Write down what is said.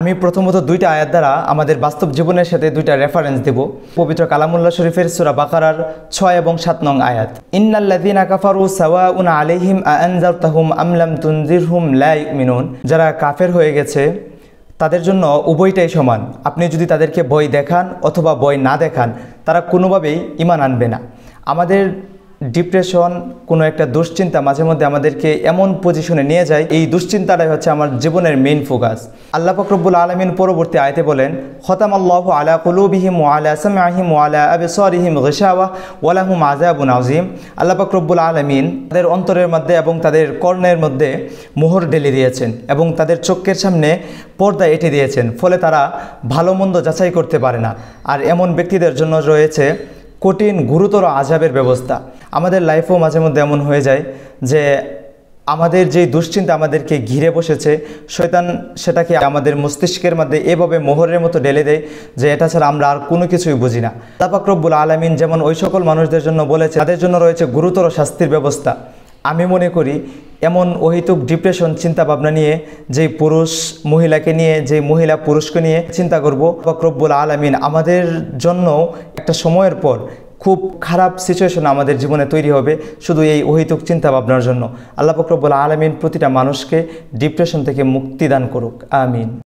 আমি প্রথমত দুইটা আয়াত দ্বারা আমাদের বাস্তব জীবনের সাথে দুইটা রেফারেন্স দেব। পবিত্র কালামুল্লাহ শরীফের সূরা বাকারার 6 এবং 7 নং আয়াত, ইন্নাল্লাযীনা কাফারু সাওয়াউন আলাইহিম আনজারতাহুম আম লাম তুনজিরহুম লা ইউমিনুন। যারা কাফের হয়ে গেছে তাদের জন্য উভয়টাই সমান, আপনি যদি তাদেরকে ভয় দেখান অথবা ভয় না দেখান তারা কোনোভাবেই ঈমান আনবে না। আমাদের ডিপ্রেশন, কোনো একটা দুশ্চিন্তা মাঝে মধ্যে আমাদেরকে এমন পজিশনে নিয়ে যায়, এই দুশ্চিন্তাটাই হচ্ছে আমার জীবনের মেইন ফোকাস। আল্লাহ পাক রব্বুল আলামিন পরবর্তী আয়াতে বলেন, খতামাল্লাহু আলা কুলুবিহিম ওয়া আলা সামঈহিম ওয়া আলা আবসারিহিম গিশাওয়া ওয়া লাহুম আযাবুন আযীম। আল্লাহ পাক রব্বুল আলামিন তাদের অন্তরের মধ্যে এবং তাদের কর্ণের মধ্যে মোহর ঢেলে দিয়েছেন এবং তাদের চোখের সামনে পর্দা এঁটে দিয়েছেন, ফলে তারা ভালো মন্দ যাচাই করতে পারে না। আর এমন ব্যক্তিদের জন্য রয়েছে কঠিন গুরুতর আযাবের ব্যবস্থা। আমাদের লাইফেও মাঝে মধ্যে এমন হয়ে যায় যে আমাদের যে দুশ্চিন্তা আমাদেরকে ঘিরে বসেছে, শয়তান সেটাকে আমাদের মস্তিষ্কের মধ্যে এভাবে মোহরের মতো ঢেলে দেয় যে এটা ছাড়া আমরা আর কোনো কিছুই বুঝি না। আল্লাহ পাক রব্বুল আলামিন যেমন ওই সকল মানুষদের জন্য বলেছে তাদের জন্য রয়েছে গুরুতর শাস্তির ব্যবস্থা। আমি মনে করি এমন অহেতুক ডিপ্রেশন চিন্তা ভাবনা নিয়ে যেই পুরুষ মহিলাকে নিয়ে, যেই মহিলা পুরুষকে নিয়ে চিন্তা করব, পাক রব্বুল আলামিন আমাদের জন্য একটা সময়ের পর খুব খারাপ সিচুয়েশন আমাদের জীবনে তৈরি হবে শুধু এই অহেতুক চিন্তা ভাবনার জন্য। আল্লাহ পাক রব্বুল আলামিন প্রতিটা মানুষকে ডিপ্রেশন থেকে মুক্তি দান করুক, আমিন।